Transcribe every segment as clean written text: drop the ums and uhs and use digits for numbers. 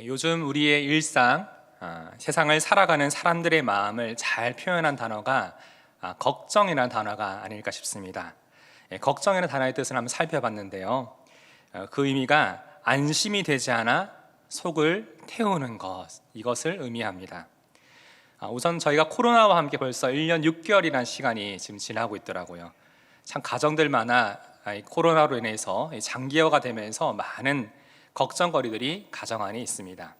요즘 우리의 일상, 세상을 살아가는 사람들의 마음을 잘 표현한 단어가 걱정이라는 단어가 아닐까 싶습니다. 걱정이라는 단어의 뜻을 한번 살펴봤는데요. 그 의미가 안심이 되지 않아 속을 태우는 것, 이것을 의미합니다. 우선 저희가 코로나와 함께 벌써 1년 6개월이라는 시간이 지금 지나고 있더라고요. 참 가정들마다 코로나로 인해서 장기화가 되면서 많은 걱정거리들이 가정 안에 있습니다.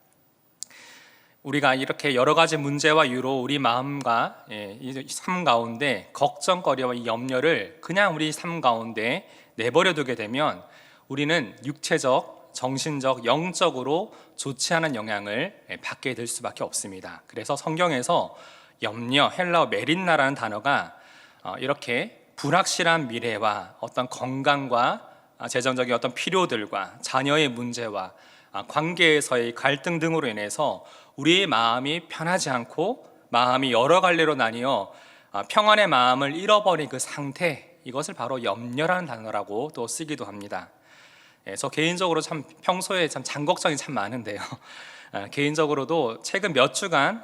우리가 이렇게 여러 가지 문제와 이유로 우리 마음과 이 삶 가운데 걱정거리와 이 염려를 그냥 우리 삶 가운데 내버려 두게 되면 우리는 육체적, 정신적, 영적으로 좋지 않은 영향을 받게 될 수밖에 없습니다. 그래서 성경에서 염려, 헬라어 메린나라는 단어가 이렇게 불확실한 미래와 어떤 건강과 재정적인 어떤 필요들과 자녀의 문제와 관계에서의 갈등 등으로 인해서 우리의 마음이 편하지 않고 마음이 여러 갈래로 나뉘어 평안의 마음을 잃어버린 그 상태, 이것을 바로 염려라는 단어라고 또 쓰기도 합니다. 저 개인적으로 참 평소에 참 장걱정이 참 많은데요. 개인적으로도 최근 몇 주간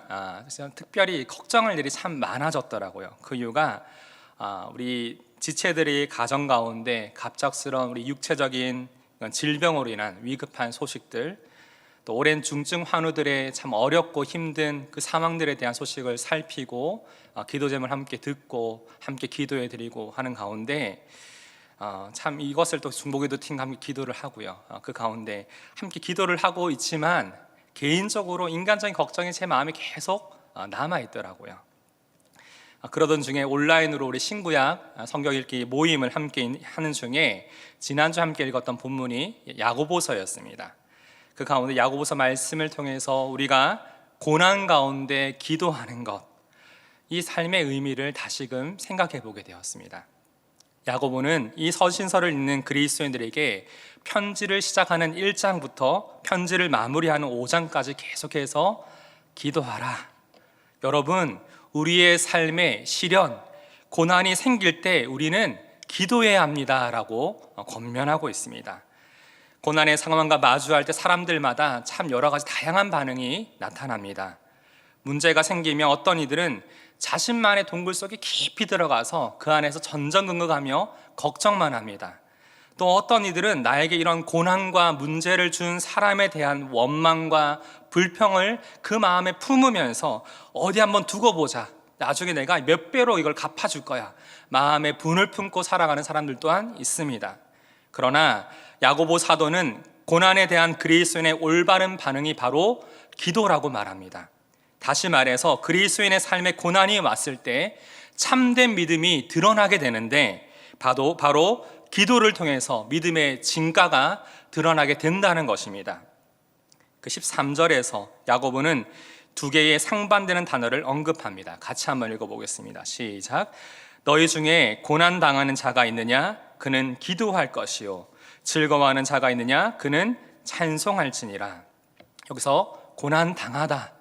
특별히 걱정할 일이 참 많아졌더라고요. 그 이유가 우리 지체들이 가정 가운데 갑작스러운 우리 육체적인 질병으로 인한 위급한 소식들, 또 오랜 중증 환우들의 참 어렵고 힘든 그 상황들에 대한 소식을 살피고 기도 제목을 함께 듣고 함께 기도해 드리고 하는 가운데 참 이것을 또 중보기도 팀과 함께 기도를 하고요. 그 가운데 함께 기도를 하고 있지만 개인적으로 인간적인 걱정이 제 마음에 계속 남아 있더라고요. 그러던 중에 온라인으로 우리 신구약 성경 읽기 모임을 함께 하는 중에 지난주 함께 읽었던 본문이 야고보서였습니다. 그 가운데 야고보서 말씀을 통해서 우리가 고난 가운데 기도하는 것, 이 삶의 의미를 다시금 생각해 보게 되었습니다. 야고보는 이 서신서를 읽는 그리스도인들에게 편지를 시작하는 1장부터 편지를 마무리하는 5장까지 계속해서 기도하라. 여러분, 우리의 삶에 시련, 고난이 생길 때 우리는 기도해야 합니다라고 권면하고 있습니다. 고난의 상황과 마주할 때 사람들마다 참 여러 가지 다양한 반응이 나타납니다. 문제가 생기면 어떤 이들은 자신만의 동굴 속에 깊이 들어가서 그 안에서 전전긍긍하며 걱정만 합니다. 또 어떤 이들은 나에게 이런 고난과 문제를 준 사람에 대한 원망과 불평을 그 마음에 품으면서 어디 한번 두고 보자, 나중에 내가 몇 배로 이걸 갚아줄 거야, 마음에 분을 품고 살아가는 사람들 또한 있습니다. 그러나 야고보 사도는 고난에 대한 그리스도인의 올바른 반응이 바로 기도라고 말합니다. 다시 말해서 그리스도인의 삶에 고난이 왔을 때 참된 믿음이 드러나게 되는데 바로 기도를 통해서 믿음의 진가가 드러나게 된다는 것입니다. 그 13절에서 야고보는 두 개의 상반되는 단어를 언급합니다. 같이 한번 읽어보겠습니다. 시작. 너희 중에 고난 당하는 자가 있느냐? 그는 기도할 것이요. 즐거워하는 자가 있느냐? 그는 찬송할지니라. 여기서 고난 당하다,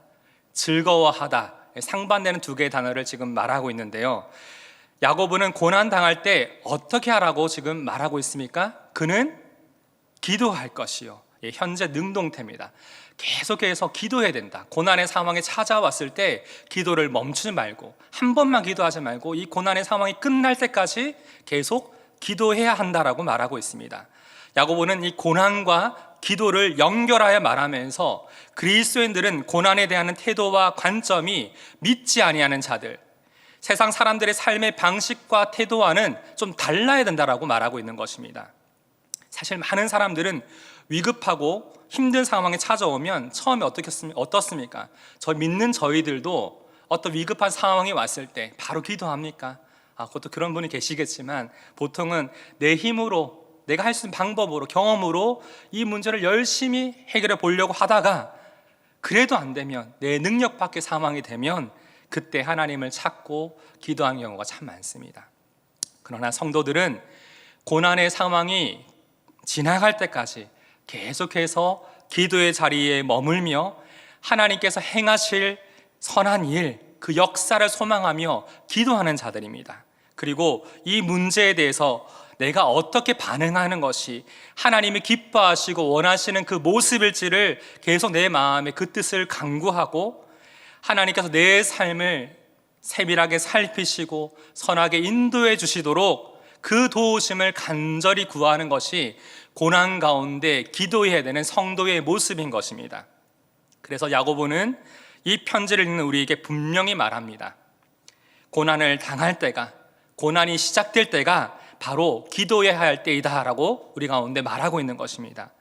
즐거워하다, 상반되는 두 개의 단어를 지금 말하고 있는데요. 야고보는 고난 당할 때 어떻게 하라고 지금 말하고 있습니까? 그는 기도할 것이요. 현재 능동태입니다. 계속해서 기도해야 된다. 고난의 상황이 찾아왔을 때 기도를 멈추지 말고, 한 번만 기도하지 말고 이 고난의 상황이 끝날 때까지 계속 기도해야 한다라고 말하고 있습니다. 야고보는 이 고난과 기도를 연결하여 말하면서 그리스도인들은 고난에 대한 태도와 관점이 믿지 아니하는 자들, 세상 사람들의 삶의 방식과 태도와는 좀 달라야 된다라고 말하고 있는 것입니다. 사실 많은 사람들은 위급하고 힘든 상황이 찾아오면 처음에 어떻습니까? 저 믿는 저희들도 어떤 위급한 상황이 왔을 때 바로 기도합니까? 그것도 그런 분이 계시겠지만 보통은 내 힘으로, 내가 할 수 있는 방법으로, 경험으로 이 문제를 열심히 해결해 보려고 하다가 그래도 안 되면, 내 능력 밖의 상황이 되면 그때 하나님을 찾고 기도하는 경우가 참 많습니다. 그러나 성도들은 고난의 상황이 지나갈 때까지 계속해서 기도의 자리에 머물며 하나님께서 행하실 선한 일, 그 역사를 소망하며 기도하는 자들입니다. 그리고 이 문제에 대해서 내가 어떻게 반응하는 것이 하나님이 기뻐하시고 원하시는 그 모습일지를 계속 내 마음에 그 뜻을 간구하고, 하나님께서 내 삶을 세밀하게 살피시고 선하게 인도해 주시도록 그 도우심을 간절히 구하는 것이 고난 가운데 기도해야 되는 성도의 모습인 것입니다. 그래서 야고보는 이 편지를 읽는 우리에게 분명히 말합니다. 고난을 당할 때가, 고난이 시작될 때가 바로 기도해야 할 때이다 라고 우리 가운데 말하고 있는 것입니다.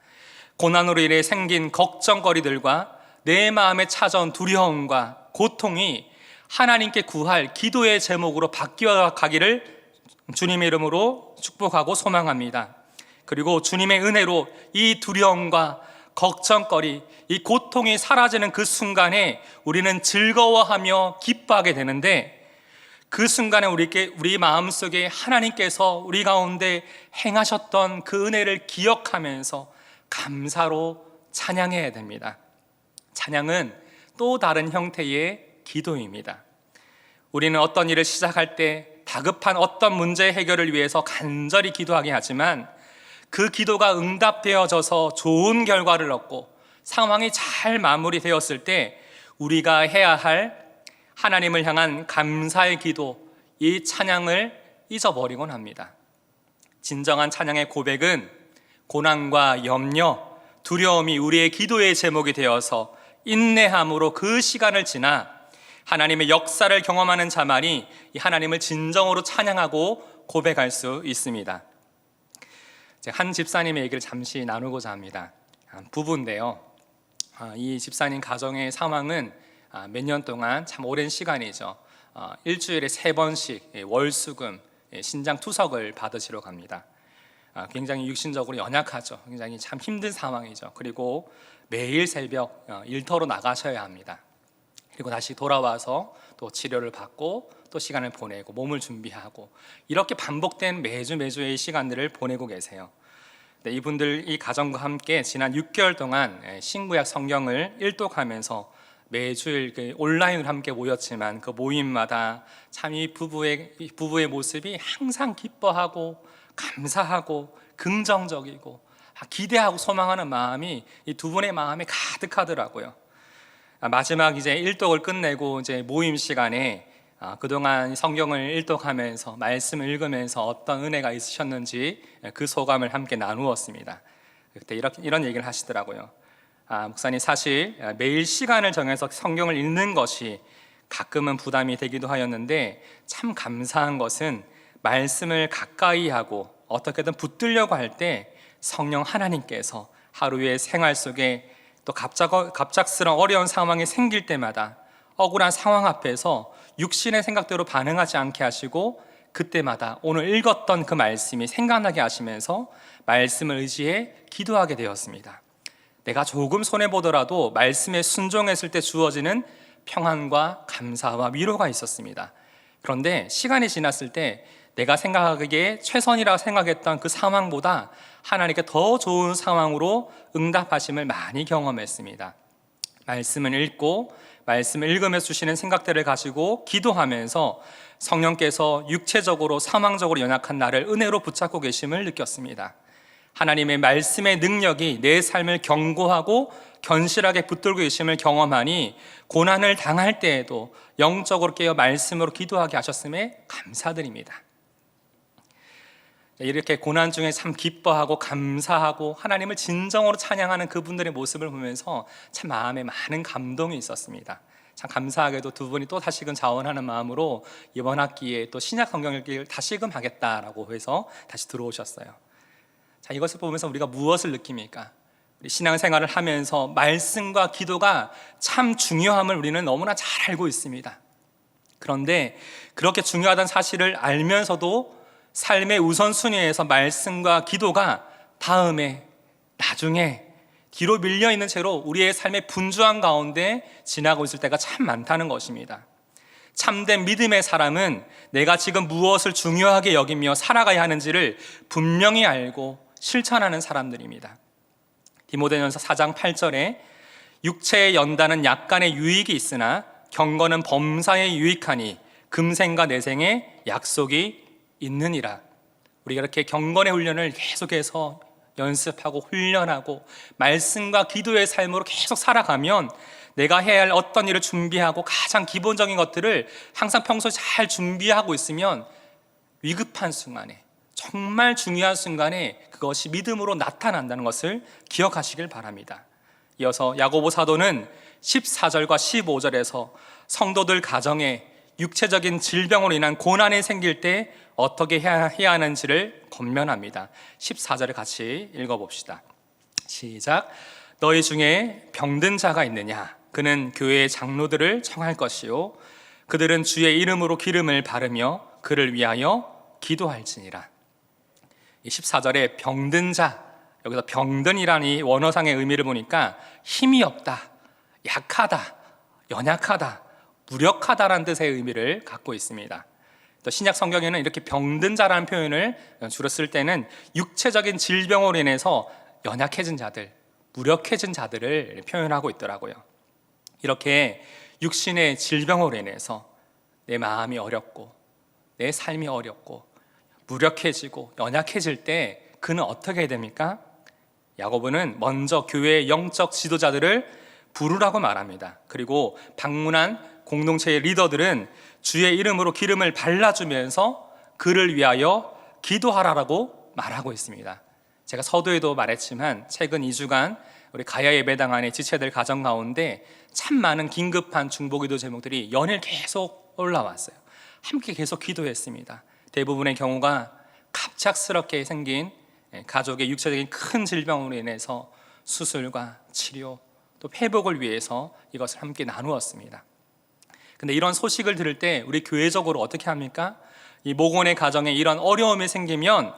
고난으로 인해 생긴 걱정거리들과 내 마음에 찾아온 두려움과 고통이 하나님께 구할 기도의 제목으로 바뀌어 가기를 주님의 이름으로 축복하고 소망합니다. 그리고 주님의 은혜로 이 두려움과 걱정거리, 이 고통이 사라지는 그 순간에 우리는 즐거워하며 기뻐하게 되는데, 그 순간에 우리 마음속에 하나님께서 우리 가운데 행하셨던 그 은혜를 기억하면서 감사로 찬양해야 됩니다. 찬양은 또 다른 형태의 기도입니다. 우리는 어떤 일을 시작할 때 다급한 어떤 문제 해결을 위해서 간절히 기도하게 하지만, 그 기도가 응답되어져서 좋은 결과를 얻고 상황이 잘 마무리되었을 때 우리가 해야 할 하나님을 향한 감사의 기도, 이 찬양을 잊어버리곤 합니다. 진정한 찬양의 고백은 고난과 염려, 두려움이 우리의 기도의 제목이 되어서 인내함으로 그 시간을 지나 하나님의 역사를 경험하는 자만이 이 하나님을 진정으로 찬양하고 고백할 수 있습니다. 한 집사님의 얘기를 잠시 나누고자 합니다. 부부인데요, 이 집사님 가정의 상황은 몇 년 동안 참 오랜 시간이죠. 일주일에 3번씩 월수금 신장 투석을 받으시러 갑니다. 굉장히 육신적으로 연약하죠. 굉장히 참 힘든 상황이죠. 그리고 매일 새벽 일터로 나가셔야 합니다. 그리고 다시 돌아와서 또 치료를 받고 또 시간을 보내고 몸을 준비하고, 이렇게 반복된 매주의 시간들을 보내고 계세요. 이분들 이 가정과 함께 지난 6개월 동안 신구약 성경을 일독하면서 매주일 온라인으로 함께 모였지만, 그 모임마다 참 이 부부의 모습이 항상 기뻐하고 감사하고 긍정적이고 기대하고 소망하는 마음이 이 두 분의 마음에 가득하더라고요. 마지막 이제 일독을 끝내고 이제 모임 시간에 그동안 성경을 일독하면서 말씀을 읽으면서 어떤 은혜가 있으셨는지 그 소감을 함께 나누었습니다. 그때 이런 얘기를 하시더라고요. 목사님, 사실 매일 시간을 정해서 성경을 읽는 것이 가끔은 부담이 되기도 하였는데, 참 감사한 것은 말씀을 가까이 하고 어떻게든 붙들려고 할 때 성령 하나님께서 하루의 생활 속에 또 갑작스러운 어려운 상황이 생길 때마다 억울한 상황 앞에서 육신의 생각대로 반응하지 않게 하시고, 그때마다 오늘 읽었던 그 말씀이 생각나게 하시면서 말씀을 의지해 기도하게 되었습니다. 내가 조금 손해보더라도 말씀에 순종했을 때 주어지는 평안과 감사와 위로가 있었습니다. 그런데 시간이 지났을 때 내가 생각하기에 최선이라고 생각했던 그 상황보다 하나님께 더 좋은 상황으로 응답하심을 많이 경험했습니다. 말씀을 읽고 말씀을 읽으면서 주시는 생각들을 가지고 기도하면서 성령께서 육체적으로 사망적으로 연약한 나를 은혜로 붙잡고 계심을 느꼈습니다. 하나님의 말씀의 능력이 내 삶을 견고하고 견실하게 붙들고 계심을 경험하니 고난을 당할 때에도 영적으로 깨어 말씀으로 기도하게 하셨음에 감사드립니다. 이렇게 고난 중에 참 기뻐하고 감사하고 하나님을 진정으로 찬양하는 그분들의 모습을 보면서 참 마음에 많은 감동이 있었습니다. 참 감사하게도 두 분이 또 다시금 자원하는 마음으로 이번 학기에 또 신약 성경 읽기를 다시금 하겠다라고 해서 다시 들어오셨어요. 자, 이것을 보면서 우리가 무엇을 느낍니까? 우리 신앙생활을 하면서 말씀과 기도가 참 중요함을 우리는 너무나 잘 알고 있습니다. 그런데 그렇게 중요하다는 사실을 알면서도 삶의 우선순위에서 말씀과 기도가 다음에, 나중에, 뒤로 밀려있는 채로 우리의 삶의 분주한 가운데 지나고 있을 때가 참 많다는 것입니다. 참된 믿음의 사람은 내가 지금 무엇을 중요하게 여기며 살아가야 하는지를 분명히 알고 실천하는 사람들입니다. 디모데전서 4장 8절에 육체의 연단은 약간의 유익이 있으나 경건은 범사에 유익하니 금생과 내생에 약속이 있느니라. 우리가 이렇게 경건의 훈련을 계속해서 연습하고 훈련하고 말씀과 기도의 삶으로 계속 살아가면 내가 해야 할 어떤 일을 준비하고 가장 기본적인 것들을 항상 평소에 잘 준비하고 있으면 위급한 순간에, 정말 중요한 순간에 그것이 믿음으로 나타난다는 것을 기억하시길 바랍니다. 이어서 야고보 사도는 14절과 15절에서 성도들 가정에 육체적인 질병으로 인한 고난이 생길 때 어떻게 해야 하는지를 권면합니다. 14절을 같이 읽어봅시다. 시작. 너희 중에 병든 자가 있느냐? 그는 교회의 장로들을 청할 것이요 그들은 주의 이름으로 기름을 바르며 그를 위하여 기도할지니라. 이 14절에 병든 자, 여기서 병든이라는 이 원어상의 의미를 보니까 힘이 없다, 약하다, 연약하다, 무력하다라는 뜻의 의미를 갖고 있습니다. 또 신약 성경에는 이렇게 병든 자라는 표현을 주로 쓸 때는 육체적인 질병으로 인해서 연약해진 자들, 무력해진 자들을 표현하고 있더라고요. 이렇게 육신의 질병으로 인해서 내 마음이 어렵고 내 삶이 어렵고 무력해지고 연약해질 때 그는 어떻게 해야 됩니까? 야고보는 먼저 교회의 영적 지도자들을 부르라고 말합니다. 그리고 방문한 공동체의 리더들은 주의 이름으로 기름을 발라주면서 그를 위하여 기도하라고 말하고 있습니다. 제가 서두에도 말했지만 최근 2주간 우리 가야 예배당 안에 지체들 가정 가운데 참 많은 긴급한 중보기도 제목들이 연일 계속 올라왔어요. 함께 계속 기도했습니다. 대부분의 경우가 갑작스럽게 생긴 가족의 육체적인 큰 질병으로 인해서 수술과 치료 또 회복을 위해서 이것을 함께 나누었습니다. 근데 이런 소식을 들을 때 우리 교회적으로 어떻게 합니까? 이 목원의 가정에 이런 어려움이 생기면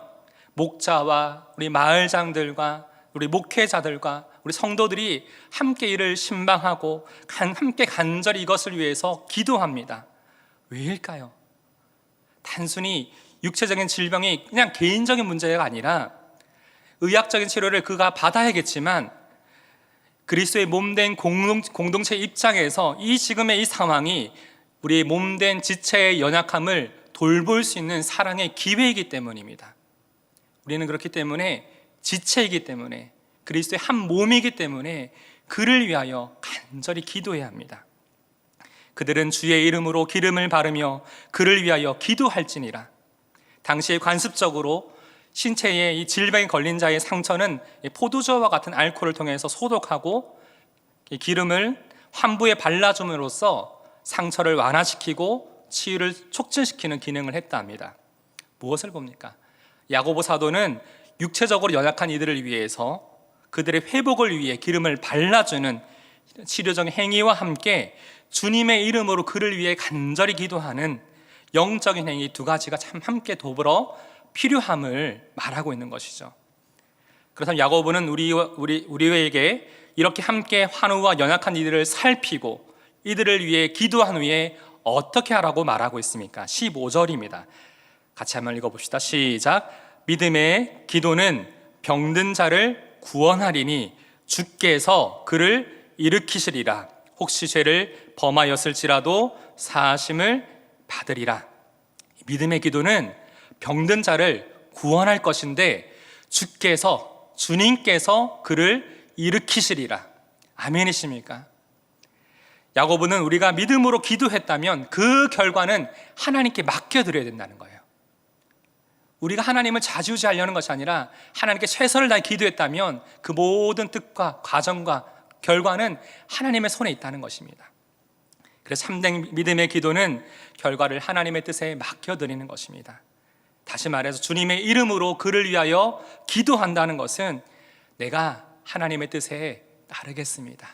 목자와 우리 마을장들과 우리 목회자들과 우리 성도들이 함께 이를 신방하고 함께 간절히 이것을 위해서 기도합니다. 왜일까요? 단순히 육체적인 질병이 그냥 개인적인 문제가 아니라 의학적인 치료를 그가 받아야겠지만 그리스도의 몸된 공동체 입장에서 이 지금의 이 상황이 우리의 몸된 지체의 연약함을 돌볼 수 있는 사랑의 기회이기 때문입니다. 우리는 그렇기 때문에 지체이기 때문에 그리스도의 한 몸이기 때문에 그를 위하여 간절히 기도해야 합니다. 그들은 주의 이름으로 기름을 바르며 그를 위하여 기도할지니라. 당시에 관습적으로 신체에 이 질병에 걸린 자의 상처는 포도주와 같은 알코올을 통해서 소독하고 이 기름을 환부에 발라줌으로써 상처를 완화시키고 치유를 촉진시키는 기능을 했다 합니다. 무엇을 봅니까? 야고보 사도는 육체적으로 연약한 이들을 위해서 그들의 회복을 위해 기름을 발라주는 치료적인 행위와 함께 주님의 이름으로 그를 위해 간절히 기도하는 영적인 행위 두 가지가 참 함께 더불어 필요함을 말하고 있는 것이죠. 그래서 야고보는 우리에게 이렇게 함께 환우와 연약한 이들을 살피고 이들을 위해 기도한 후에 어떻게 하라고 말하고 있습니까? 15절입니다. 같이 한번 읽어봅시다. 시작. 믿음의 기도는 병든 자를 구원하리니 주께서 그를 일으키시리라. 혹시 죄를 범하였을지라도 사하심을 받으리라. 믿음의 기도는 병든 자를 구원할 것인데 주님께서 그를 일으키시리라. 아멘이십니까? 야고보는 우리가 믿음으로 기도했다면 그 결과는 하나님께 맡겨드려야 된다는 거예요. 우리가 하나님을 좌지우지하려는 것이 아니라 하나님께 최선을 다해 기도했다면 그 모든 뜻과 과정과 결과는 하나님의 손에 있다는 것입니다. 그래서 참된 믿음의 기도는 결과를 하나님의 뜻에 맡겨드리는 것입니다. 다시 말해서 주님의 이름으로 그를 위하여 기도한다는 것은 내가 하나님의 뜻에 따르겠습니다.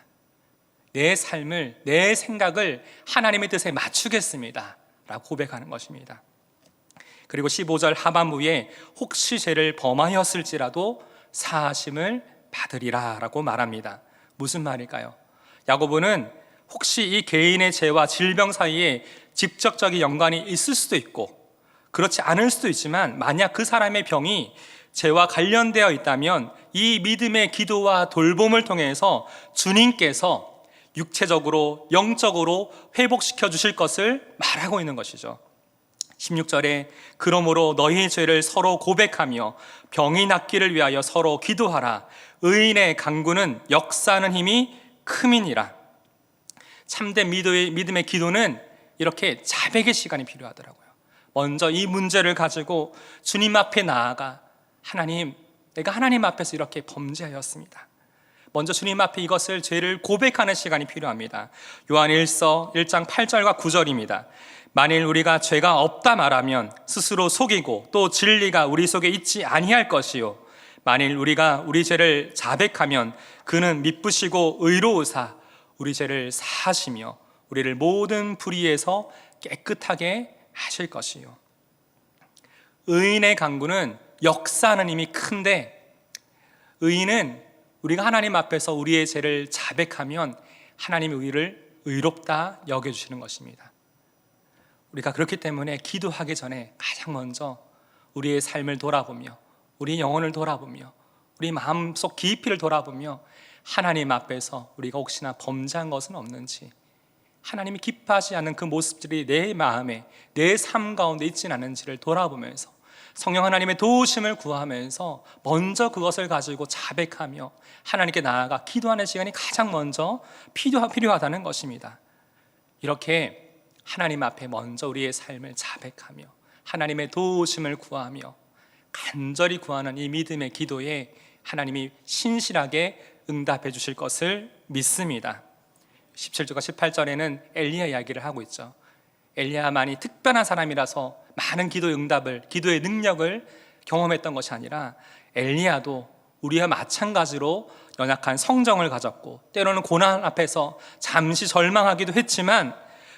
내 삶을, 내 생각을 하나님의 뜻에 맞추겠습니다 라고 고백하는 것입니다. 그리고 15절 하반부에 혹시 죄를 범하였을지라도 사하심을 받으리라 라고 말합니다. 무슨 말일까요? 야고보는 혹시 이 개인의 죄와 질병 사이에 직접적인 연관이 있을 수도 있고 그렇지 않을 수도 있지만 만약 그 사람의 병이 죄와 관련되어 있다면 이 믿음의 기도와 돌봄을 통해서 주님께서 육체적으로 영적으로 회복시켜 주실 것을 말하고 있는 것이죠. 16절에 그러므로 너희 죄를 서로 고백하며 병이 낫기를 위하여 서로 기도하라. 의인의 간구는 역사하는 힘이 큼이니라. 참된 믿음의 기도는 이렇게 자백의 시간이 필요하더라고요. 먼저 이 문제를 가지고 주님 앞에 나아가 하나님, 내가 하나님 앞에서 이렇게 범죄하였습니다. 먼저 주님 앞에 이것을 죄를 고백하는 시간이 필요합니다. 요한일서 1장 8절과 9절입니다. 만일 우리가 죄가 없다 말하면 스스로 속이고 또 진리가 우리 속에 있지 아니할 것이요 만일 우리가 우리 죄를 자백하면 그는 미쁘시고 의로우사 우리 죄를 사하시며 우리를 모든 불의에서 깨끗하게 하실 것이요. 의인의 간구는 역사하는 힘이 큰데, 의인은 우리가 하나님 앞에서 우리의 죄를 자백하면 하나님이 우리를 의롭다 여겨주시는 것입니다. 우리가 그렇기 때문에 기도하기 전에 가장 먼저 우리의 삶을 돌아보며 우리 영혼을 돌아보며 우리 마음속 깊이를 돌아보며 하나님 앞에서 우리가 혹시나 범죄한 것은 없는지, 하나님이 기뻐하지 않는 그 모습들이 내 마음에 내 삶 가운데 있지는 않은지를 돌아보면서 성령 하나님의 도우심을 구하면서 먼저 그것을 가지고 자백하며 하나님께 나아가 기도하는 시간이 가장 먼저 필요하다는 것입니다. 이렇게 하나님 앞에 먼저 우리의 삶을 자백하며 하나님의 도우심을 구하며 간절히 구하는 이 믿음의 기도에 하나님이 신실하게 응답해 주실 것을 믿습니다. 17절과 18절에는 엘리야 이야기를 하고 있죠. 엘리야만이 특별한 사람이라서 많은 기도의 응답을, 기도의 능력을 경험했던 것이 아니라 엘리야도 우리와 마찬가지로 연약한 성정을 가졌고 때로는 고난 앞에서 잠시 절망하기도 했지만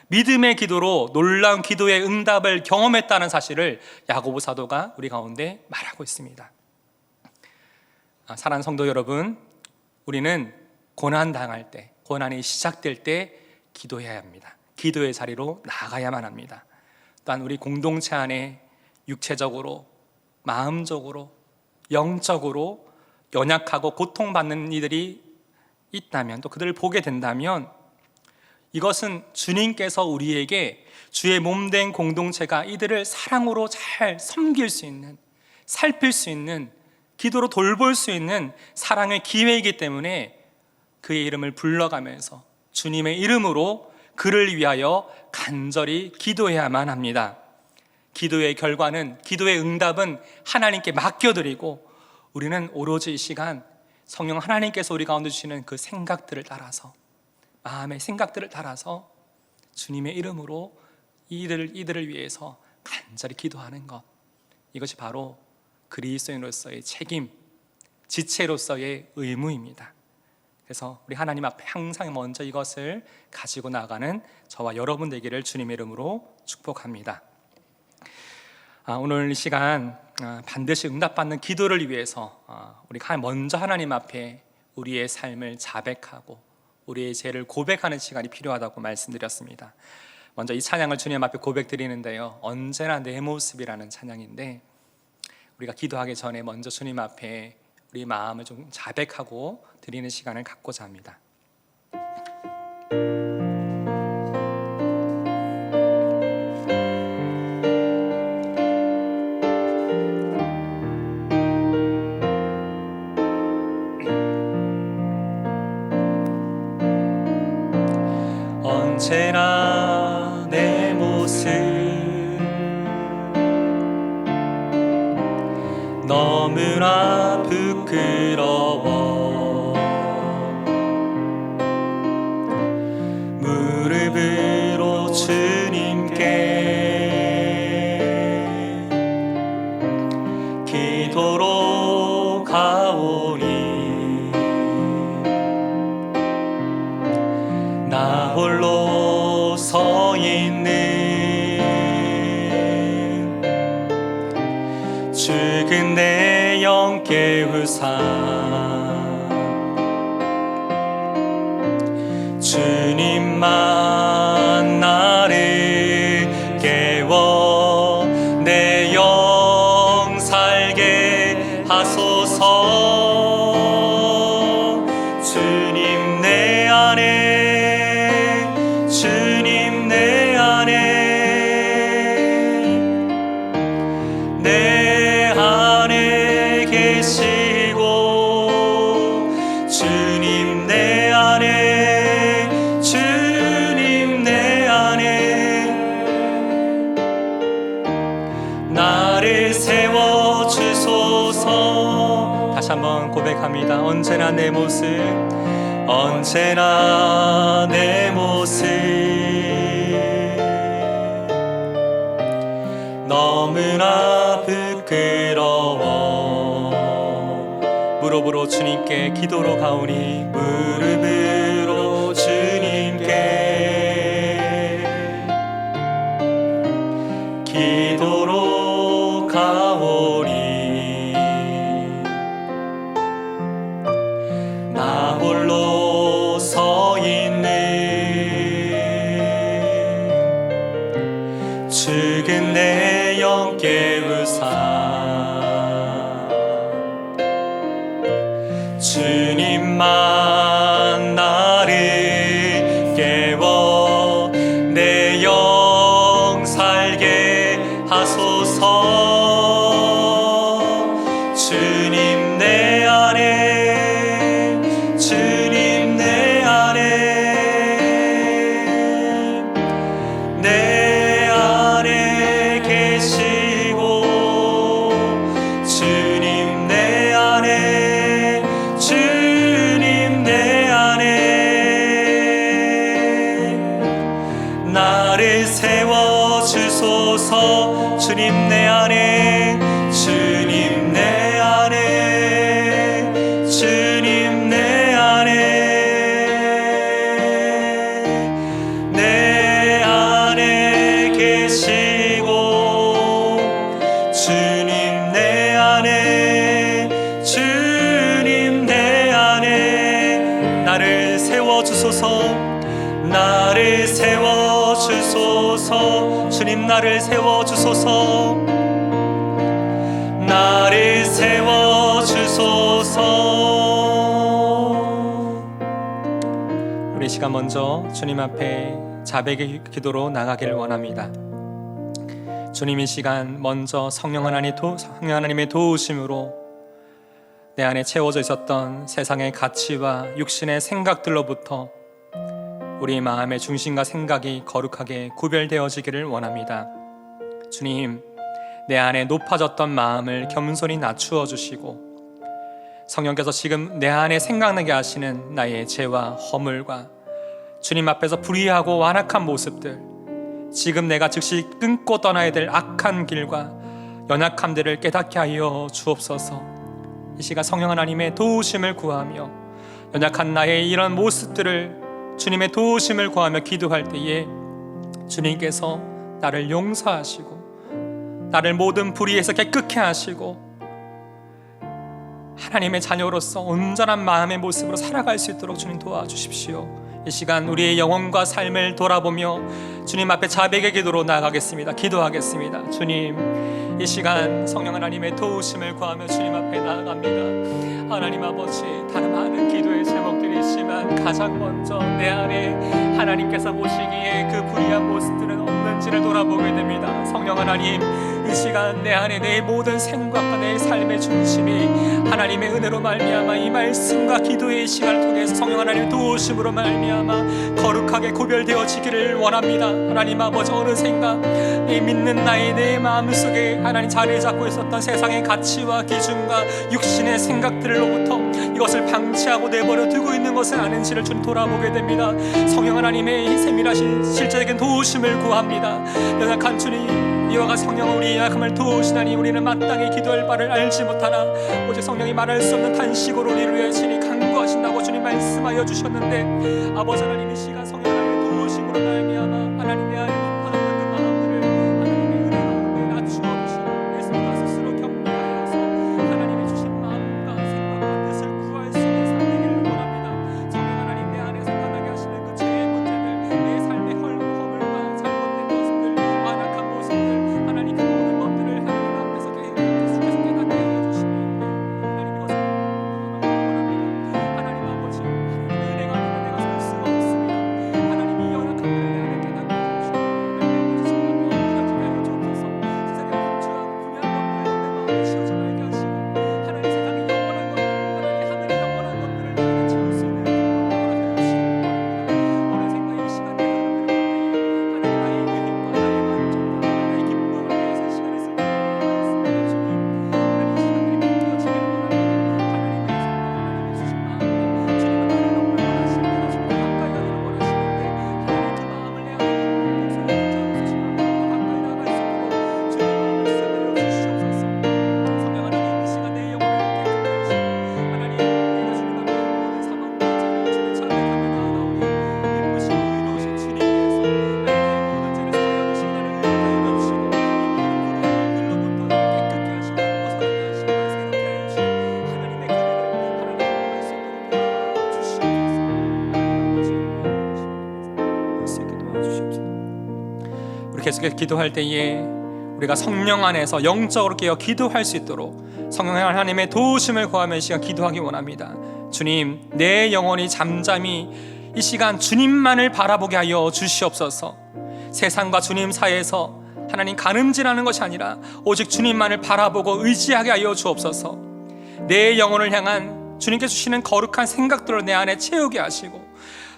믿음의 기도로 놀라운 기도의 응답을 경험했다는 사실을 야고보 사도가 우리 가운데 말하고 있습니다. 사랑하는 성도 여러분, 우리는 고난 당할 때, 고난이 시작될 때 기도해야 합니다. 기도의 자리로 나아가야만 합니다. 또한 우리 공동체 안에 육체적으로, 마음적으로, 영적으로 연약하고 고통받는 이들이 있다면, 또 그들을 보게 된다면 이것은 주님께서 우리에게 주의 몸된 공동체가 이들을 사랑으로 잘 섬길 수 있는, 살필 수 있는, 기도로 돌볼 수 있는 사랑의 기회이기 때문에 그의 이름을 불러가면서 주님의 이름으로 그를 위하여 간절히 기도해야만 합니다. 기도의 결과는, 기도의 응답은 하나님께 맡겨드리고 우리는 오로지 이 시간 성령 하나님께서 우리 가운데 주시는 그 생각들을 따라서, 마음의 생각들을 따라서 주님의 이름으로 이들을 위해서 간절히 기도하는 것, 이것이 바로 그리스도인으로서의 책임, 지체로서의 의무입니다. 그래서 우리 하나님 앞에 항상 먼저 이것을 가지고 나가는 저와 여러분 되기를 주님의 이름으로 축복합니다. 오늘 이 시간 반드시 응답받는 기도를 위해서 우리 먼저 하나님 앞에 우리의 삶을 자백하고 우리의 죄를 고백하는 시간이 필요하다고 말씀드렸습니다. 먼저 이 찬양을 주님 앞에 고백드리는데요, 언제나 내 모습이라는 찬양인데, 우리가 기도하기 전에 먼저 주님 앞에 우리 마음을 좀 자백하고 드리는 시간을 갖고자 합니다. 언제나 내 모습 너무나 부끄러워 무릎으로 주님께 기도로 가오니 나 홀로 서 있는 죽은 내 영 깨우사 주님만 나를 깨워 내 영 살게 하소서. 주님 내 안에, 주님 내 안에 고백합니다. 언제나 내 모습, 언제나 내 모습 너무나 부끄러워. 무릎으로 주님께 기도로 가오니, 무릎으로 주님께 기도로 가오니, 나 홀로 서 있는 죽은 내 영 깨우사 주님만 나를 깨워 내 영 살게 하소서. 주님 내 안에, 주님 내 안에, 내 안에 계시고, 주님 내 안에, 주님 내 안에 나를 세워주소서. 주님 내 안에, 주님 내 안에, 주님 내 안에, 내 안에 계시고, 주님 내 안에, 주님 내 안에 나를 세워주소서. 나를 세워주소서. 주님 나를 세워주소서. 나를 세워주소서. 우리 이 시간 먼저 주님 앞에 자백의 기도로 나가기를 원합니다. 주님 이 시간 먼저 성령 하나님의 도우심으로 내 안에 채워져 있었던 세상의 가치와 육신의 생각들로부터 우리 마음의 중심과 생각이 거룩하게 구별되어지기를 원합니다. 주님, 내 안에 높아졌던 마음을 겸손히 낮추어 주시고, 성령께서 지금 내 안에 생각나게 하시는 나의 죄와 허물과 주님 앞에서 불의하고 완악한 모습들, 지금 내가 즉시 끊고 떠나야 될 악한 길과 연약함들을 깨닫게 하여 주옵소서. 이 시간 성령 하나님의 도우심을 구하며 연약한 나의 이런 모습들을 주님의 도우심을 구하며 기도할 때에 주님께서 나를 용서하시고 나를 모든 불의에서 깨끗게 하시고 하나님의 자녀로서 온전한 마음의 모습으로 살아갈 수 있도록 주님 도와주십시오. 이 시간 우리의 영혼과 삶을 돌아보며 주님 앞에 자백의 기도로 나아가겠습니다. 기도하겠습니다. 주님, 이 시간 성령 하나님의 도우심을 구하며 주님 앞에 나아갑니다. 하나님 아버지, 다른 많은 기도의 제목들이 있지만 가장 먼저 내 안에 하나님께서 보시기에 그 불의한 모습들은 없는지를 돌아보게 됩니다. 성령 하나님, 이 시간 내 안에 내 모든 생각과 내 삶의 중심이 하나님의 은혜로 말미암아 이 말씀과 기도의 시간을 통해서 성령 하나님의 도우심으로 말미암아 거룩하게 구별되어지기를 원합니다. 하나님 아버지, 어느 생각, 이 믿는 나의 내 마음속에 하나님 자리를 잡고 있었던 세상의 가치와 기준과 육신의 생각들로부터 이것을 방치하고 내버려 두고 있는 것은 아닌지를 좀 돌아보게 됩니다. 성령 하나님의 세밀하신 실제적인 도우심을 구합니다. 연약한 주님, 이와 같이 성령 우리의 약함을 도우시나니 우리는 마땅히 기도할 바를 알지 못하나 오직 성령이 말할 수 없는 탄식으로 우리를 위해 친히 간구하신다고 주님 말씀하여 주셨는데, 아버지 하나님, 이 시간 성령 하나님의 도우심으로 말미암아 하나님의 안에 높아졌던 그 마음들을 하나님의 은혜 가운데 낮추어 주시고 내 손과 스스로 격려하여서 하나님이 주신 마음과 생각과 뜻을 구할 수 있는 삶 되기를 원합니다. 성령 하나님, 내 안에 생각나게 하시는 그 죄의 문제들, 내 삶의 허물과 잘못된 모습들, 완악한 모습들, 하나님 그 모든 것들을 하나님 앞에서 계속해서 깨닫게 하여 주시니 하나님 이것을 원합니다. 하나님 아버지, 하나님의 은혜가 아니면 내가 살 수가 없습니다. 하나님이 연약한 것을 깨닫게 해주시고 계속해서 기도할 때에 우리가 성령 안에서 영적으로 깨어 기도할 수 있도록 성령 하나님의 도우심을 구하며 이 시간 기도하기 원합니다. 주님, 내 영혼이 잠잠히 이 시간 주님만을 바라보게 하여 주시옵소서. 세상과 주님 사이에서 하나님 가늠질하는 것이 아니라 오직 주님만을 바라보고 의지하게 하여 주옵소서. 내 영혼을 향한 주님께서 주시는 거룩한 생각들을 내 안에 채우게 하시고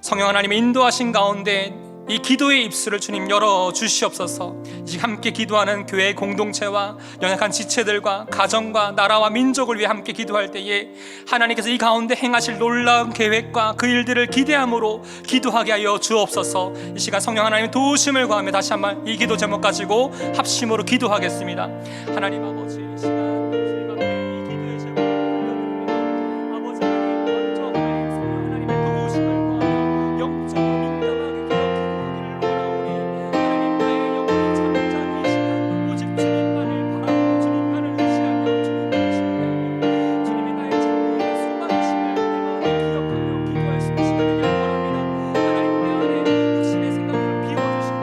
성령 하나님의 인도하신 가운데 이 기도의 입술을 주님 열어 주시옵소서. 지금 함께 기도하는 교회 공동체와 연약한 지체들과 가정과 나라와 민족을 위해 함께 기도할 때에 하나님께서 이 가운데 행하실 놀라운 계획과 그 일들을 기대함으로 기도하게 하여 주옵소서. 이 시간 성령 하나님의 도우심을 구하며 다시 한번 이 기도 제목 가지고 합심으로 기도하겠습니다. 하나님 아버지, 이 시간 주님 앞에 이 기도의 제목을 올려드립니다. 아버지 하나님, 먼저 하나님 성령 하나님의 도우심을 구하며 영적으로 민감하게 기도하기를 원하오니 하나님, 나의 영혼이 잠잠히 이 시간 오직 주님만을 바라보고 주님만을 의지하며 주님만을 신뢰하며 주님이 나의 참되게 수많으심을 내 마음에 기억하며 기도할 수 있는 시간 되기를 원합니다. 하나님, 내 안에 육신의 생각들을 비워주시고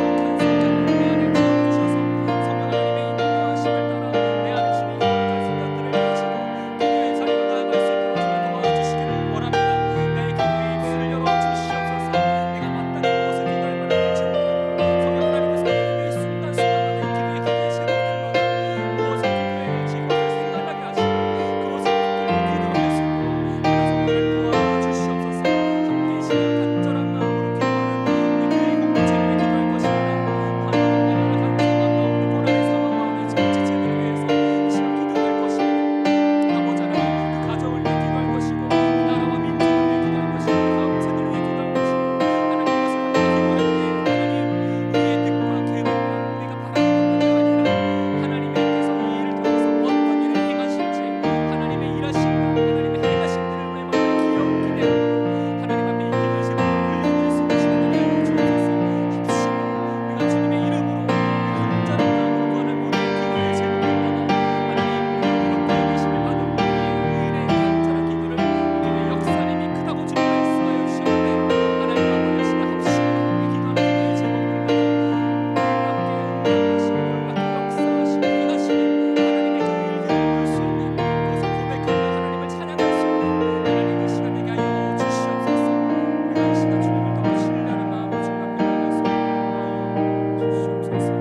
거룩한 생각들을 내 안에 채워주셔서 성령 하나님의 인도하심을 따라 내 안에 주님 거룩한 생각들을 가지고 기도의 자리로 나아갈 수 있도록 주님 도와주시기를 원합니다. 나의 기도의 입술을 열어 주시옵소서. 내가 마땅히 무엇을 기도할 만한지 성령 하나님께서 이 순간순간마다 이 기도의 제목들마다 무엇을 기도해야 할지 그것을 생각나게 하시고 그것을 붙들고 기도할 수 있도록 하나 성령을 도와주시옵소서. 함께 이 시간 간절한 마음으로 기도하는 우리 교회 공동체를 위해 기도할 것입니다. 바로 연약한 상황 가운데 고난의 상황 가운데 지체들을 위해서 이 시간 기도할 것입니다. 아버지 하나님, 그 가정을 위해 기도할 것이고 이 나라와 민족을 위해 기도할 것이고 다음 세대를 위해 기도할 것이고 하나님, 이것을 함께 기도할 때에 하나님, 우리의 뜻과 계획과 우리가 바라는 것들이 아니라 하나님께서 이 일을 통해서 어떤 일을 행하실지 하나님의 일하심과 하나님의 행하심들을 내 마음에 기대함으로 하나님 앞에 이 기도의 제목을 올려드릴 수 있는 시간 되게 하여 주옵소서. 합심으로 우리가 주님의 이름으로 우리가 간절한 마음으로 구하는 모든 기도의 제목들마다 하나님, 그렇게 계심을 받은 우리의 의인의 간절한 기도를 우리의 역사님이 크다고 주님 말씀하여 주셨는데 하나님 아버지, 이 시간 합심으로 함께 기도하는 기도의 제목들마다 함께 응답하시고 놀랍게 역사하시고 행하시는 하나님의 그 일들을 볼 수 있는 그것을 고백하며 하나님을 찬양할 수 있는 하나님 이 시간 되게 하여 주시옵소서. 우리가 이 시간 주님을 더 신뢰하는 마음으로 주님 앞에 나아갈 수 있도록 하여 주시옵소서.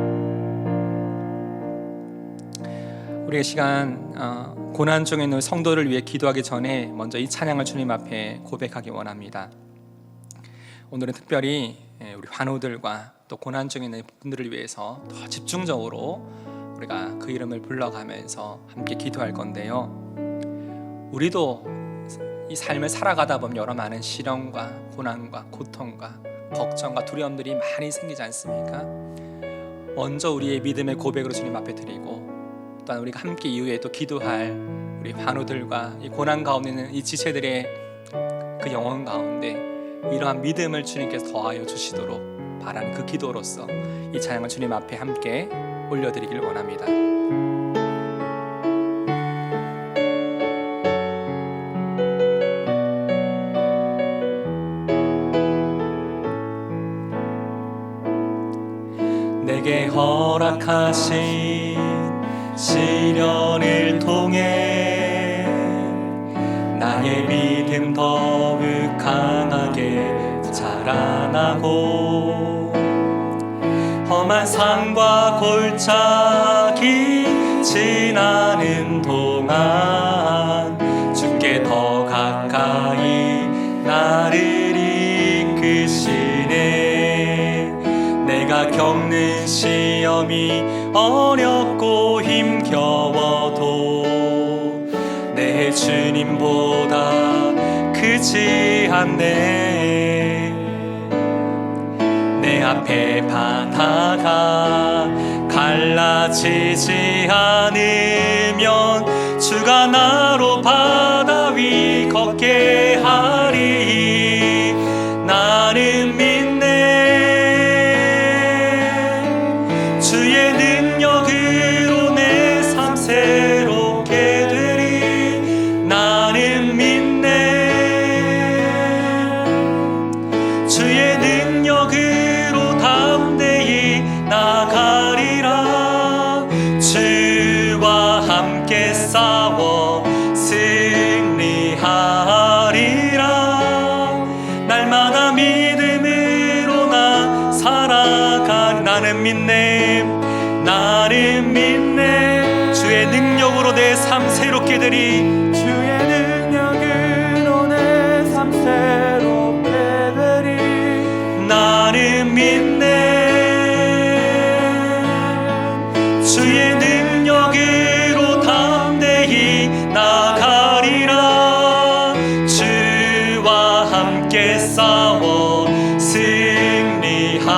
우리의 시간 고난 중에 있는 성도를 위해 기도하기 전에 먼저 이 찬양을 주님 앞에 고백하기 원합니다. 오늘은 특별히 우리 환우들과 또 고난 중에 있는 분들을 위해서 더 집중적으로 우리가 그 이름을 불러가면서 함께 기도할 건데요. 우리도 이 삶을 살아가다 보면 여러 많은 시련과 고난과 고통과 걱정과 두려움들이 많이 생기지 않습니까? 먼저 우리의 믿음의 고백으로 주님 앞에 드리고 또한 우리가 함께 이후에 또 기도할 우리 환우들과 이 고난 가운데 있는 이 지체들의 그 영혼 가운데 이러한 믿음을 주님께서 더하여 주시도록 바라는 그 기도로서 이 찬양을 주님 앞에 함께 올려드리길 원합니다. 내게 허락하신 시련을 통해 나의 믿음 더욱 강하게 자라나고 험한 산과 골짜기 지나는 동안 주께 더 가까이 나를 이끄시네. 내가 겪는 시험이 어렵고 힘겨워도 내 주님보다 크지 않네. 내 앞에 바다가 갈라지지 않으면 주가 나로 바다 위 걷게 하리. 나는 믿네. 주의 능력으로 내 삶 새롭게 되리. 나는 믿네. 주의 능력으로 담대히 나 나는 믿네, 나는 믿네. 주의 능력으로 내 삶 새롭게 되리. 주의 능력으로 내 삶 새롭게 되리. 나는 믿네, 주의 능력으로 담대히 나가리라. 주와 함께 싸워 승리하리라.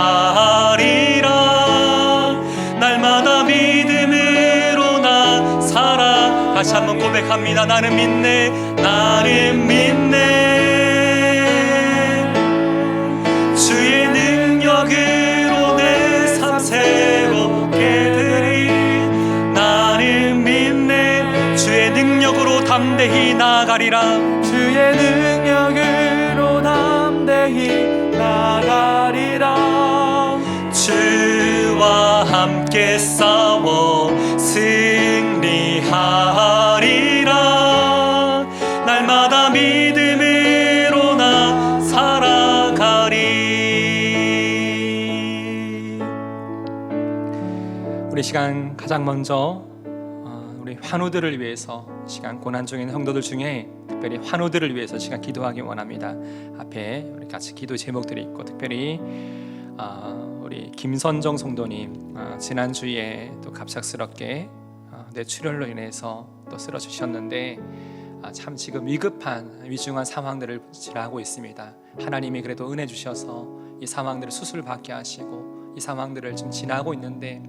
날마다 믿음으로 나 살아. 다시 한번 고백합니다. 나는 믿네, 나는 믿네, 주의 능력으로 내 삶 새롭게 되리. 나는 믿네, 주의 능력으로 담대히 나가리라. 주의 능력으로 담대히 나가리라. 주와 함께 싸워 승리하리라. 날마다 믿음으로 나 살아가리. 우리 시간 가장 먼저 우리 환우들을 위해서, 시간 고난 중인 성도들 중에 특별히 환우들을 위해서 시간 기도하기 원합니다. 앞에 우리 같이 기도 제목들이 있고, 특별히 우리 김선정 성도님 지난주에 또 갑작스럽게 뇌출혈로 인해서 또 쓰러지셨는데 참 지금 위급한 위중한 상황들을 지나고 있습니다. 하나님이 그래도 은혜 주셔서 이 상황들을 수술을 받게 하시고 이 상황들을 좀 지나고 있는데,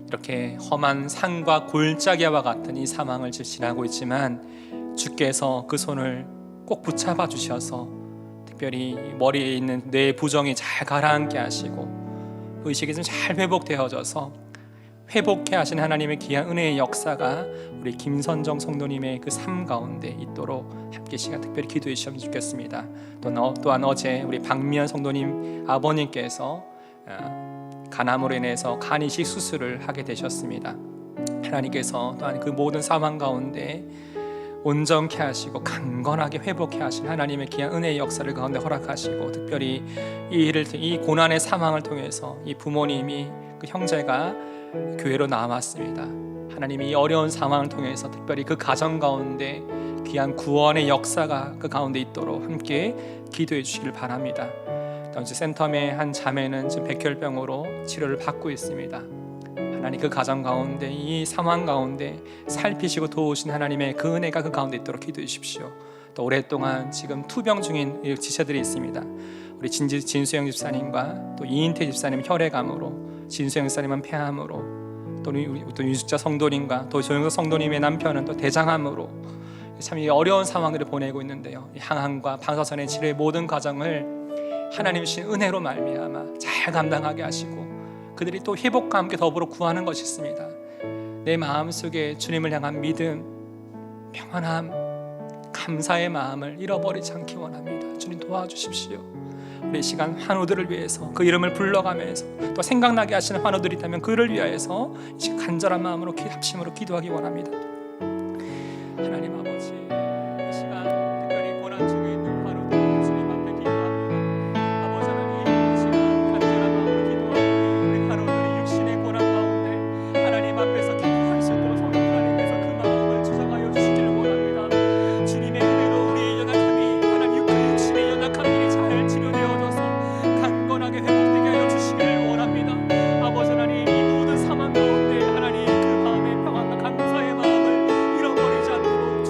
이렇게 험한 산과 골짜기와 같은 이 상황을 지나고 있지만 주께서 그 손을 꼭 붙잡아 주셔서 특별히 머리에 있는 뇌 부종이 잘 가라앉게 하시고 의식이 좀 잘 회복되어져서 회복해 하신 하나님의 귀한 은혜의 역사가 우리 김선정 성도님의 그 삶 가운데 있도록 함께 시간 특별히 기도해 주시면 좋겠습니다. 또한 어제 우리 박미연 성도님 아버님께서 간암으로 인해서 간 이식 수술을 하게 되셨습니다. 하나님께서 또한 그 모든 상황 가운데 온전케 하시고 강건하게 회복해 하신 하나님의 귀한 은혜의 역사를 가운데 허락하시고, 특별히 이 고난의 상황을 통해서 이 부모님이, 그 형제가 교회로 나왔습니다. 하나님이 이 어려운 상황을 통해서 특별히 그 가정 가운데 귀한 구원의 역사가 그 가운데 있도록 함께 기도해 주시길 바랍니다. 센텀의 한 자매는 지금 백혈병으로 치료를 받고 있습니다. 하나님 그 가정 가운데, 이 상황 가운데 살피시고 도우신 하나님의 그 은혜가 그 가운데 있도록 기도해 주십시오. 또 오랫동안 지금 투병 중인 지체들이 있습니다. 우리 진수영 집사님과 또 이인태 집사님 혈액암으로, 진수영 집사님은 폐암으로, 또 윤숙자 성도님과 또 조영석 성도님의 남편은 또 대장암으로 참 이 어려운 상황들을 보내고 있는데요, 항암과 방사선의 치료의 모든 과정을 하나님 주신 은혜로 말미암아 잘 감당하게 하시고 그들이 또 회복과 함께 더불어 구하는 것이 있습니다. 내 마음속에 주님을 향한 믿음, 평안함, 감사의 마음을 잃어버리지 않기 원합니다. 주님 도와주십시오. 우리 시간 환우들을 위해서 그 이름을 불러가면서 또 생각나게 하시는 환우들이 있다면 그를 위하여서 간절한 마음으로 합심으로 기도하기 원합니다. 하나님 아버지, 이 시간 특별히 고난 중에 있는 환우들 주님 앞에 기도합니다. 아버지 하나님, 이 시간 간절한 마음으로 기도하고 우리 환우들의 육신의 고난 가운데 하나님 앞에서 기도할 수 있도록 성령 하나님께서 그 마음을 주장하여 주시기를 원합니다. 주님의 은혜로 우리의 연약함이, 하나님 육신의 연약함들이 잘 치료되어져서 강건하게 회복되게 하여 주시기를 원합니다. 아버지 하나님, 이 모든 상황 가운데 하나님 그 마음의 평안과 감사의 마음을 잃어버리지 않도록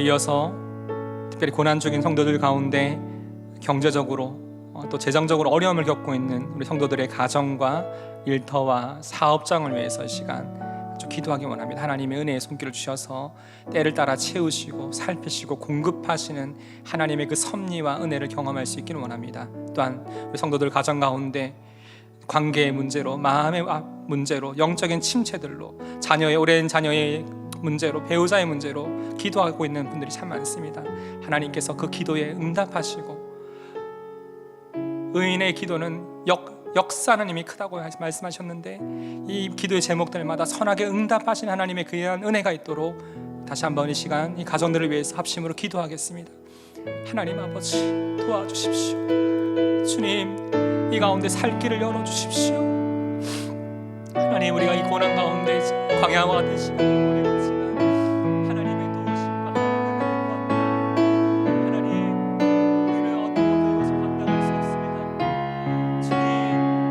이어서 특별히 고난 중인 성도들 가운데 경제적으로 또 재정적으로 어려움을 겪고 있는 우리 성도들의 가정과 일터와 사업장을 위해서 이 시간 좀 기도하기 원합니다. 하나님의 은혜의 손길을 주셔서 때를 따라 채우시고 살피시고 공급하시는 하나님의 그 섭리와 은혜를 경험할 수 있기를 원합니다. 또한 우리 성도들 가정 가운데 관계의 문제로, 마음의 문제로, 영적인 침체들로, 오랜 자녀의 문제로, 배우자의 문제로 기도하고 있는 분들이 참 많습니다. 하나님께서 그 기도에 응답하시고, 의인의 기도는 역사는 이미 크다고 말씀하셨는데 이 기도의 제목들마다 선하게 응답하신 하나님의 귀한 은혜가 있도록 다시 한번 이 시간 이 가정들을 위해서 합심으로 기도하겠습니다. 하나님 아버지 도와주십시오. 주님, 이 가운데 살 길을 열어주십시오. 하나님, 우리가 이 고난 가운데 광야와 같은 시간을 보내고 있지만 하나님의 도우심과 하나님 우리를 어떤 것을 감당할 수 없습니다. 주님,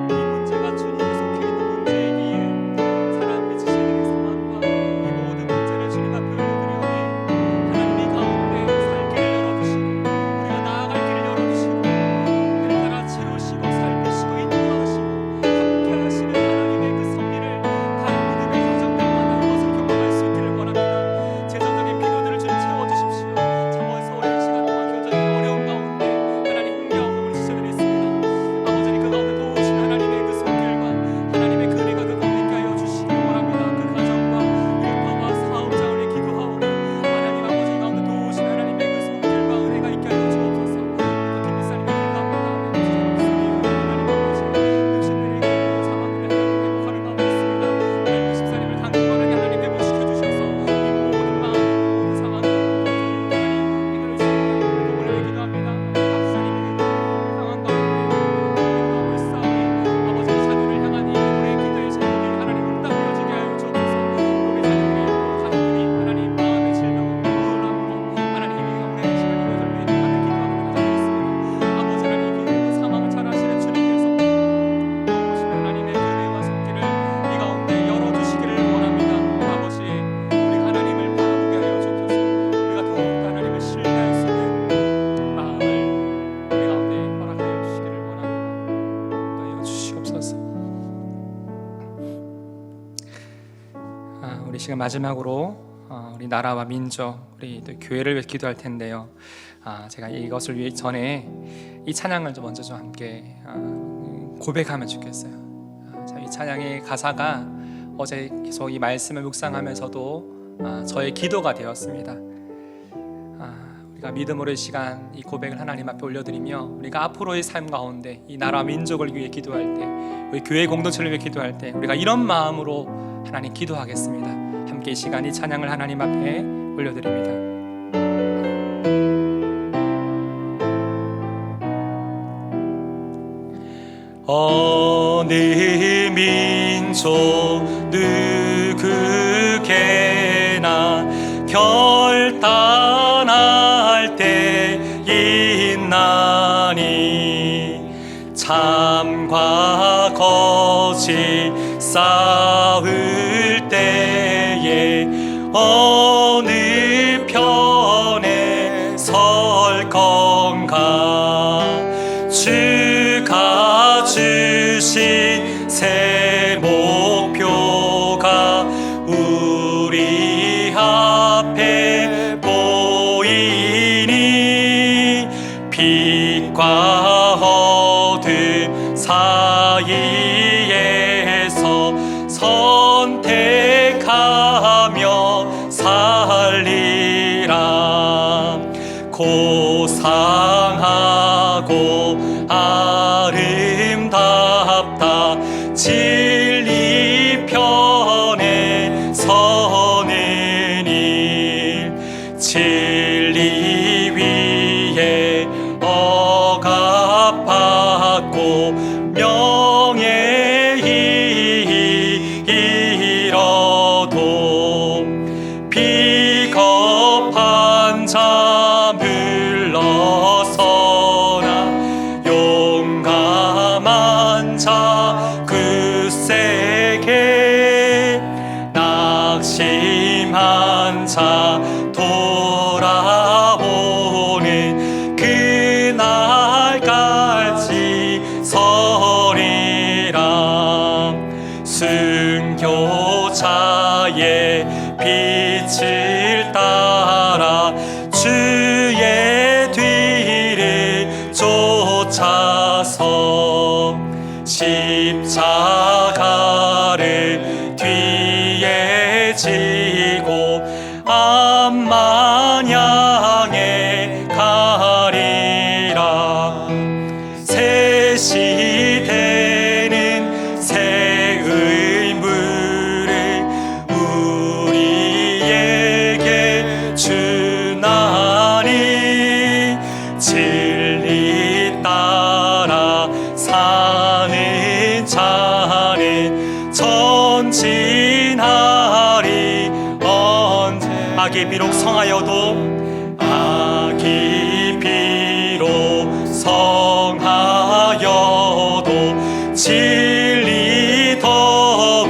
이 문제가 주님의 속해 있는 문제이기에 사람 빚으시는 상황과 이 모든 문제를 주님 앞에 올려드리오니 하나님 이 가운데 살 길을 열어주시고 우리가 나아갈 길을 열어주시고 때를 따라 채우시고 살피시고 인도하시고 함께 하시는 하나님의 그 섭리를 다 믿음의 가정들마다 그것을 경험할 수 있기를 원합니다. 재정적인 필요들을 주님 채워주십시오. 참어서 오랜 시간 동안 교전의 어려운 가운데 하나님 흥겨움을 지셔드렸습니다. 아버지, 그 가운데 도우신 하나님의 그 손길과 하나님의 그 은혜가 그 가운데 있게 하여 주시기 원합니다. 그 가정과 일터와 사업장을 위해 기도하오니 하나님 아버지, 이 가운데 도우신 하나님의 그 손길과 은혜가 있게 하여 주옵소서. 또 김미사님의 기도합니다. 하나님 아버지, 육신들의 그 상황들을 하나님 회복하는 마음이 있습니다. 하나님 그 집사님을 강건하게 하나님 회복시켜 주셔서 이 모든 마음, 모든 상황 하나님 이끌을 수 있는 복을 위해 기도합니다. 박사님의 상황 가운데 기도하고 있사오니 아버지, 자녀를 향한 이 우리의 기도의 제목이 하나님 응답되어지게 하여 주옵소서. 우리 자녀들이 가족들이 하나님 마음의 질병으로 우울함으로 하나님 이 오랜 시간 이것을 위해 하나님 기도하는 가정이 있습니다. 아버지, 하나님 그 상황을 잘 아시는 주님께서 도우신 하나님의 그 은혜와 손길을 이 가운데 열어주시기를 원합니다. 아버지, 우리가 하나님을 바라보게 하여 주옵소서. 우리가 더욱더 하나님을 신뢰할 수 있는 마음을 우리 가운데 허락하여 주시기를 원합니다. 인도하여 주시옵소서. 우리 시간 마지막으로 우리 나라와 민족, 우리 또 교회를 위해 기도할 텐데요. 제가 이것을 위해 전에 이 찬양을 좀 먼저 좀 함께 고백하면 좋겠어요. 자, 이 찬양의 가사가 어제 계속 이 말씀을 묵상하면서도 저의 기도가 되었습니다. 우리가 믿음으로의 시간 이 고백을 하나님 앞에 올려드리며 우리가 앞으로의 삶 가운데 이 나라 민족을 위해 기도할 때, 우리 교회 공동체를 위해 기도할 때 우리가 이런 마음으로 하나님 기도하겠습니다. 함께 이 시간 이 찬양을 하나님 앞에 올려드립니다. 어느 민족 누구게나 결단할 때 있나니 참과 거짓 싸울 때에 어느 편에 설 건가. 주가 주신 새 목표가 우리 앞에 보이니 빛과 어둠 사이에서 선택하며 살리라. 고상하고 아름답다 진리 편에 서는 일. 진리 위에 억압받고 명예히 잃어도 비겁한 자 물러서라. 용감한 자 굳세게 낙심한 자 돌아 그의 빛을 따라 주의 뒤를 쫓아서 십자가를 뒤에 지고 앞만 향해 가리라. 새 시대는 새 의무를 우리에게 주나니 진리 따라 사는 자는 전진하리. 언제 악이 비록 성하여도 악이 비록 성하여도 진리 더욱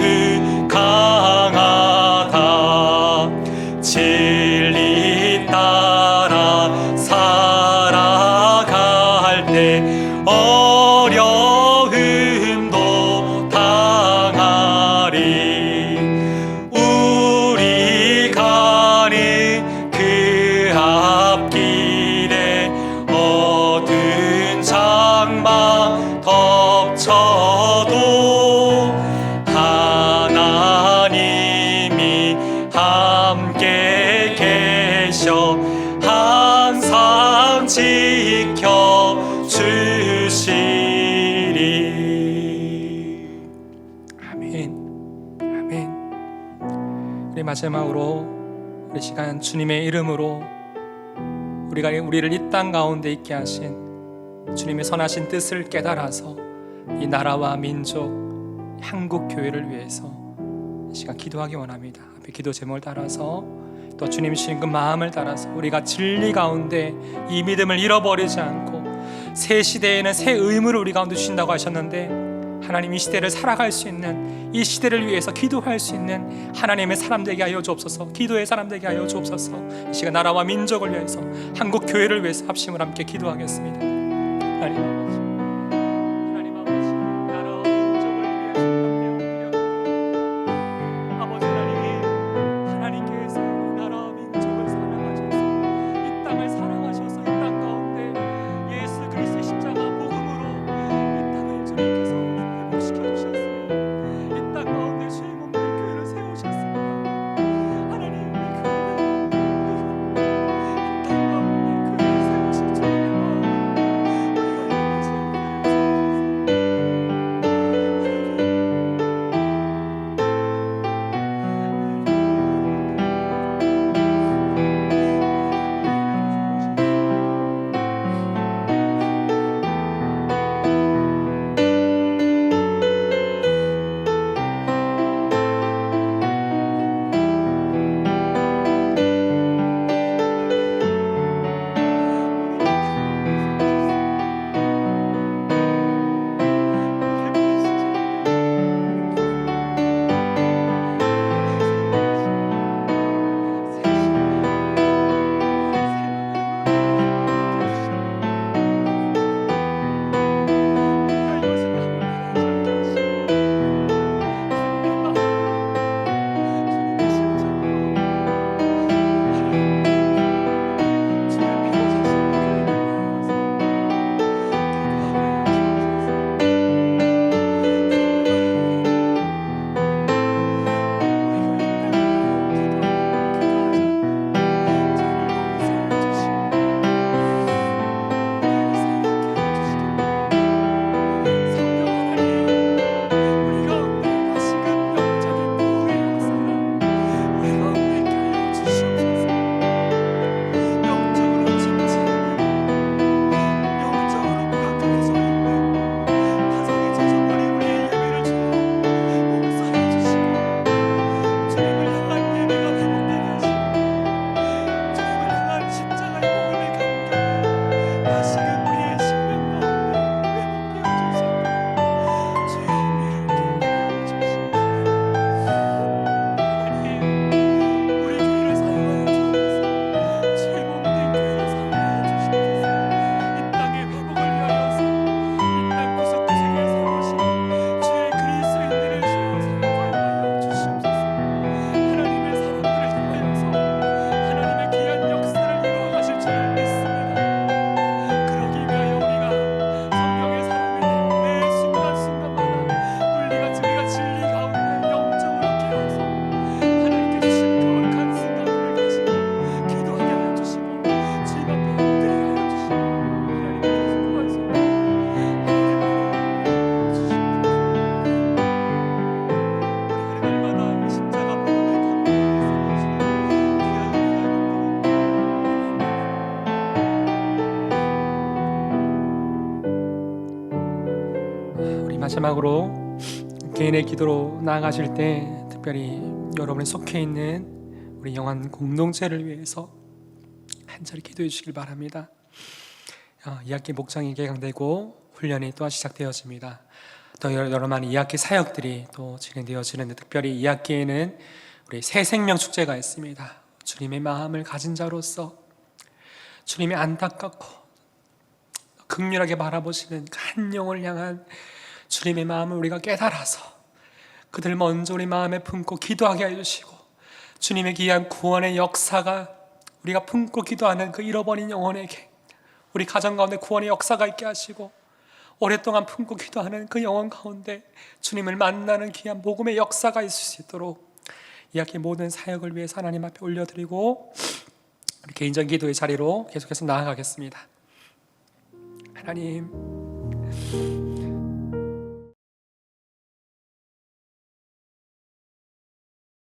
강하다. 진리 따라 살아갈 때 어려움도 당하리. 우리 가는 그 앞길에 어두운 장막 덮쳐도 하나님이 함께 계셔 항상 지켜주시리. 아멘. 아멘. 우리 마지막으로 우리 시간 주님의 이름으로 우리를 이 땅 가운데 있게 하신 주님의 선하신 뜻을 깨달아서 이 나라와 민족 한국 교회를 위해서 이 시간 기도하기 원합니다. 앞에 기도 제목을 따라서 또 주님 주신 그 마음을 따라서 우리가 진리 가운데 이 믿음을 잃어버리지 않고 새 시대에는 새 의무를 우리 가운데 주신다고 하셨는데 하나님 이 시대를 살아갈 수 있는 이 시대를 위해서 기도할 수 있는 하나님의 사람 되게 하여 주옵소서. 기도의 사람 되게 하여 주옵소서. 이 시간 나라와 민족을 위해서 한국 교회를 위해서 합심을 함께 기도하겠습니다. 하나님 아버지, 하나님 아버지, 나라와 민족을 위해서 아버지 하나님, 하나님께서 나라와 민족을 사랑하셔서 이 땅을 사랑하셔서 이 땅 가운데 예수 그리스도의 십자가 복음으로 이 땅을 주님께서 회복시켜주셨습니다. 이 땅 가운데 주의 몸된 교회를 세우셨습니다. 하나님 이 교회를 이 땅 가운데 교회를 세우신 주님의 마음 우리가 마지막으로 개인의 기도로 나아가실 때 특별히 여러분이 속해 있는 우리 영안 공동체를 위해서 한절히 기도해 주시길 바랍니다. 2학기 목장이 개강되고 훈련이 또한 시작되어집니다. 또 여러 많은 2학기 사역들이 또 진행되어지는데 특별히 2학기에는 우리 새 생명 축제가 있습니다. 주님의 마음을 가진 자로서 주님의 안타깝고 긍휼하게 바라보시는 한 영혼을 향한 주님의 마음을 우리가 깨달아서 그들 먼저 우리 마음에 품고 기도하게 해주시고 주님의 귀한 구원의 역사가 우리가 품고 기도하는 그 잃어버린 영혼에게 우리 가정 가운데 구원의 역사가 있게 하시고 오랫동안 품고 기도하는 그 영혼 가운데 주님을 만나는 귀한 복음의 역사가 있을 수 있도록 이 학기 모든 사역을 위해서 하나님 앞에 올려드리고 우리 개인적인 기도의 자리로 계속해서 나아가겠습니다. 하나님,